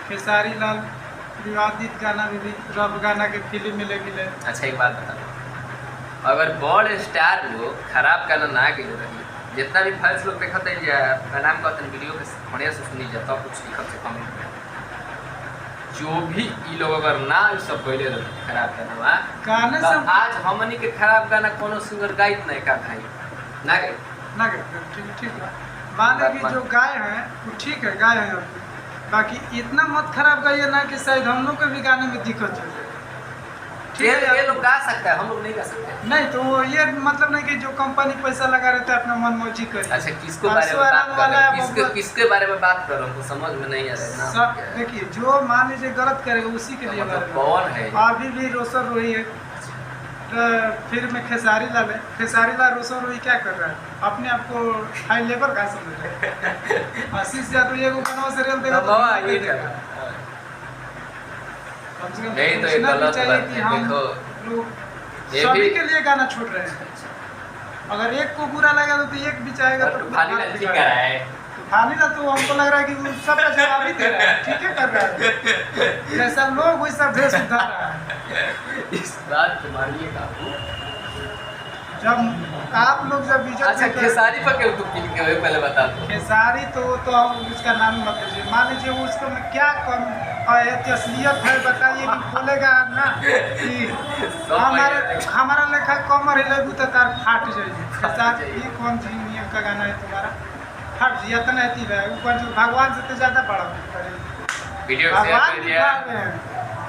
खेसारी लाल विवादित गाना भी रब गाना के फिल्म में लगी है। अच्छा एक बात बता, अगर बड़ स्टार लोग खराब गाना ना गे रही, जितना भी फैंस लोग देखते हैं नाम कहते हैं वीडियो के बढ़िया से सुनी जाए तब कुछ लिखत से कमेंट में, जो भी ई लोग अगर ना ई सब गईले रहे खराब गाना गाने सब आज हमनी के खराब गाना कोनो सिंगर गाइत नहीं का भाई ना गए ना गए ठीक है, मान ली जो गाय हैं वो ठीक है गाय हैं, बाकी इतना मत खराब गाइए ना कि शायद हम लोग के भी गाने में दिक्कत हो जाए। ये लोग गा सकता है, हम लोग नहीं गा सकते। नहीं तो ये मतलब नहीं कि जो कंपनी पैसा लगा रहता है अपना मन मर्जी करे। अच्छा किसको बारे में बात कर रहे हैं, किसके बारे में बात कर रहे हो, समझ में नहीं आ रहा है ना। देखिए जो मान लीजिए गलत करेगा उसी के लिए कौन है अभी भी रोशन रोही है, फिर में खेसारी लाल है, खेसारी लाल रोशन रोही क्या कर रहा है, अपने आप को हाई लेवल का समझ रहा है। आशीष यादव ये गाना से रेल देगा नहीं तो ये गलत बात है। देखो सभी के लिए गाना छोड़ रहे हैं, अगर एक को बुरा लगा तो एक भी चाहेगा तो तूफानी लाल ठीक कर रहा है, तूफानी लाल तो हमको लग रहा है कि वो सब का जवाब ही दे रहा है, ठीक है कर रहा है, जैसा लोग वैसा भेष उतार रहा है। इस बात तुम्हारी काबू जब आप लोग जब इज्जत अच्छा खेसारी पर क्यों तुम किन के पहले बता दो। खेसारी तो हम उसका नाम मत लीजिए, मान लीजिए वो उसको में क्या कम असलियत है बताइए कि बोलेगा ना कि हमारा लेखा कमर हिलेबू तो तार फाट जाइए। खेसारी ये कौन सी नियम का गाना है तुम्हारा, फट जितना है ऊपर जो भगवान से तो ज़्यादा बड़ा वीडियो शेयर कर दिया।